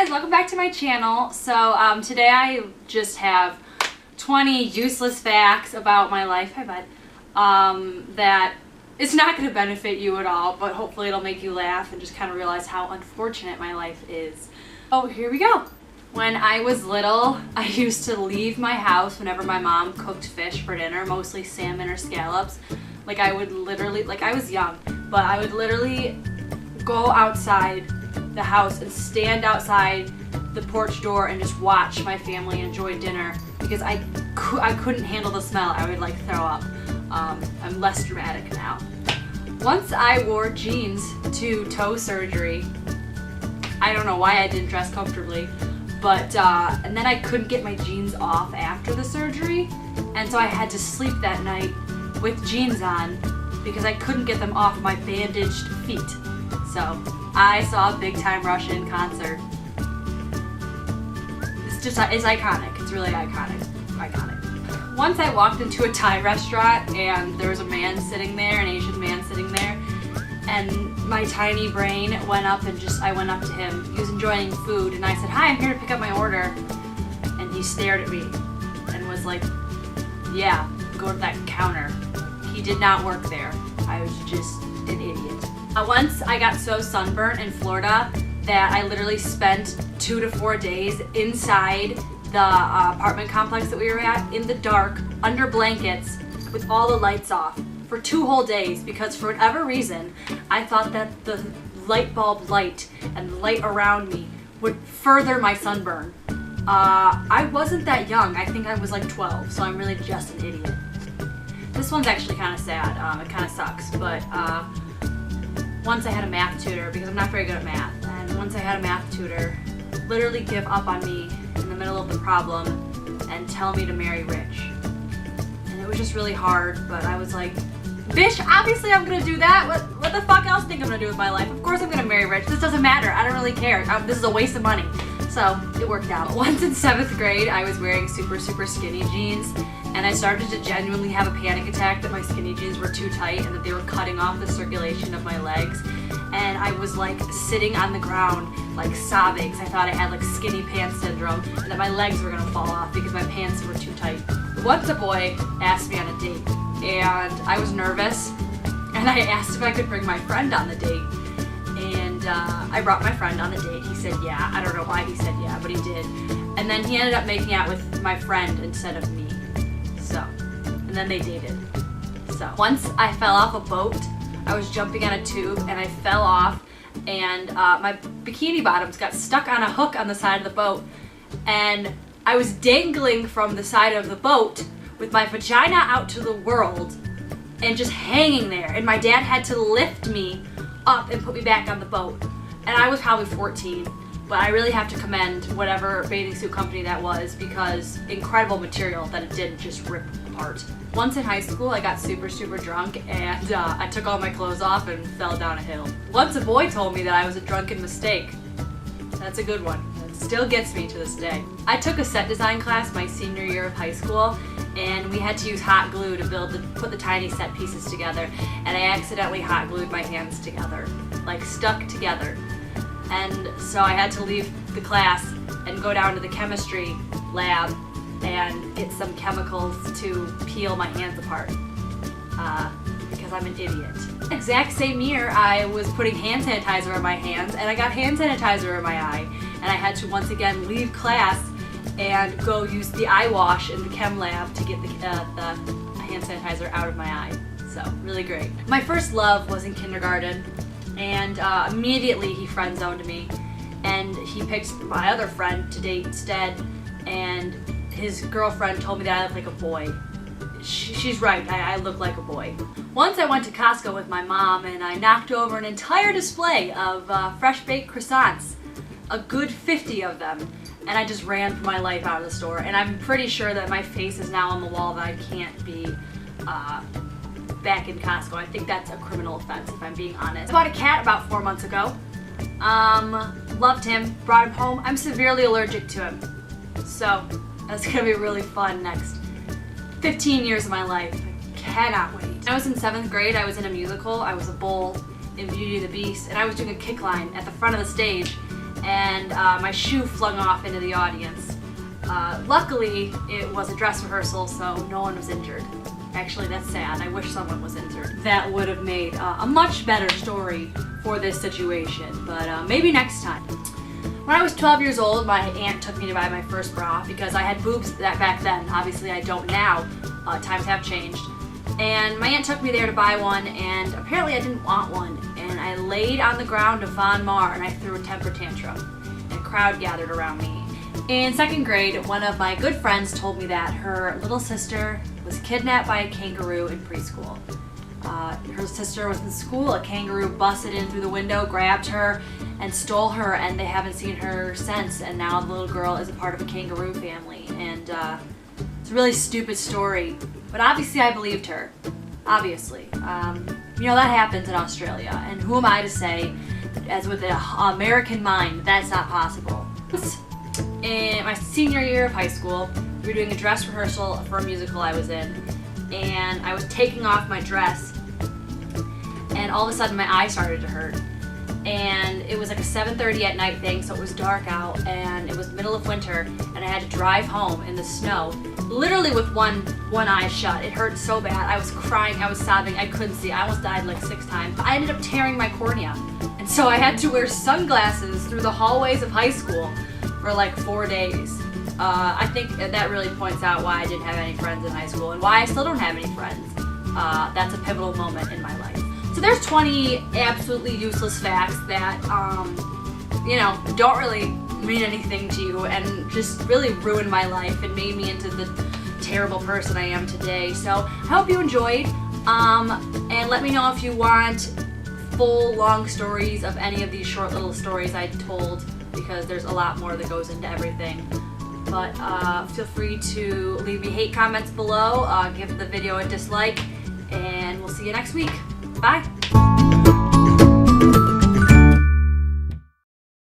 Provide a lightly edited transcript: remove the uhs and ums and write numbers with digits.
guys, welcome back to my channel. So today I just have 20 useless facts about my life, hi bud, that it's not going to benefit you at all, but hopefully it'll make you laugh and just kind of realize how unfortunate my life is. Oh, here we go. When I was little, I used to leave my house whenever my mom cooked fish for dinner, mostly salmon or scallops. Like I would literally, like I was young, but I would literally go outside the house and stand outside the porch door and just watch my family enjoy dinner because I couldn't handle the smell. I would like throw up. I'm less dramatic now. Once I wore jeans to toe surgery. I don't know why I didn't dress comfortably, but and then I couldn't get my jeans off after the surgery, and so I had to sleep that night with jeans on because I couldn't get them off my bandaged feet. So I saw a Big Time Rush concert. It's iconic. It's really iconic. Once I walked into a Thai restaurant and there was a man sitting there, an Asian man sitting there, and my tiny brain went up and I went up to him. He was enjoying food and I said, "Hi, I'm here to pick up my order." And he stared at me and was like, "Yeah, go to that counter." He did not work there. I was just an idiot. Once I got so sunburnt in Florida that I literally spent 2 to 4 days inside the apartment complex that we were at in the dark, under blankets, with all the lights off for 2 whole days because for whatever reason, I thought that the light bulb light and the light around me would further my sunburn. I wasn't that young. I think I was like 12, so I'm really just an idiot. This one's actually kind of sad. It kind of sucks, but once I had a math tutor, because I'm not very good at math, and once I had a math tutor literally give up on me in the middle of the problem and tell me to marry Rich. And it was just really hard, but I was like, "Bish, obviously I'm gonna do that. What the fuck else think I'm gonna do with my life? Of course I'm gonna marry Rich. This doesn't matter. I don't really care. This is a waste of money." So it worked out. Once in 7th grade, I was wearing super skinny jeans, and I started to genuinely have a panic attack that my skinny jeans were too tight and that they were cutting off the circulation of my legs. And I was like sitting on the ground, like sobbing, because I thought I had like skinny pants syndrome and that my legs were gonna fall off because my pants were too tight. Once a boy asked me on a date, and I was nervous, and I asked if I could bring my friend on the date. And I brought my friend on the date. He said yeah. I don't know why he said yeah, but he did. And then he ended up making out with my friend instead of me. So, and then they dated. So, once I fell off a boat. I was jumping on a tube and I fell off, and my bikini bottoms got stuck on a hook on the side of the boat, and I was dangling from the side of the boat with my vagina out to the world and just hanging there, and my dad had to lift me up and put me back on the boat. And I was probably 14, but I really have to commend whatever bathing suit company that was, because incredible material that it didn't just rip apart. Once in high school, I got super drunk, and I took all my clothes off and fell down a hill. Once a boy told me that I was a drunken mistake. That's a good one. It still gets me to this day. I took a set design class my senior year of high school, and we had to use hot glue to put the tiny set pieces together, and I accidentally hot glued my hands together, like stuck together. And so I had to leave the class and go down to the chemistry lab and get some chemicals to peel my hands apart because I'm an idiot. Exact same year, I was putting hand sanitizer on my hands, and I got hand sanitizer in my eye, and I had to once again leave class and go use the eye wash in the chem lab to get the hand sanitizer out of my eye. So really great. My first love was in kindergarten, and immediately he friend zoned me, and he picked my other friend to date instead, and his girlfriend told me that I look like a boy. She's right, I look like a boy. Once I went to Costco with my mom, and I knocked over an entire display of fresh baked croissants, a good 50 of them, and I just ran for my life out of the store. And I'm pretty sure that my face is now on the wall that I can't be back in Costco. I think that's a criminal offense, if I'm being honest. I bought a cat about 4 months ago. Loved him, brought him home. I'm severely allergic to him, so that's gonna be really fun next 15 years of my life. I cannot wait. When I was in 7th grade, I was in a musical. I was a bull in Beauty and the Beast, and I was doing a kick line at the front of the stage, and my shoe flung off into the audience. Luckily, it was a dress rehearsal, so no one was injured. Actually, that's sad. I wish someone was injured. That would have made a much better story for this situation, but maybe next time. When I was 12 years old, my aunt took me to buy my first bra because I had boobs back then. Obviously, I don't now. Times have changed. And my aunt took me there to buy one, and apparently I didn't want one. And I laid on the ground of Von Maur and I threw a temper tantrum. And a crowd gathered around me. In second grade, one of my good friends told me that her little sister was kidnapped by a kangaroo in preschool. Her sister was in school, a kangaroo busted in through the window, grabbed her, and stole her, and they haven't seen her since, and now the little girl is a part of a kangaroo family. And it's a really stupid story, but obviously I believed her. Obviously. You know, that happens in Australia, and who am I to say, as with an American mind, that's not possible. In my senior year of high school, we were doing a dress rehearsal for a musical I was in, and I was taking off my dress, and all of a sudden my eye started to hurt. And it was like a 7:30 at night thing, so it was dark out, and it was middle of winter, and I had to drive home in the snow, literally with one eye shut. It hurt so bad. I was crying, I was sobbing, I couldn't see. I almost died like 6 times. I ended up tearing my cornea, and so I had to wear sunglasses through the hallways of high school for like 4 days. I think that really points out why I didn't have any friends in high school and why I still don't have any friends. That's a pivotal moment in my life. So there's 20 absolutely useless facts that, you know, don't really mean anything to you and just really ruined my life and made me into the terrible person I am today. So I hope you enjoyed, and let me know if you want full long stories of any of these short little stories I told, because there's a lot more that goes into everything. But feel free to leave me hate comments below, give the video a dislike, and we'll see you next week. Bye!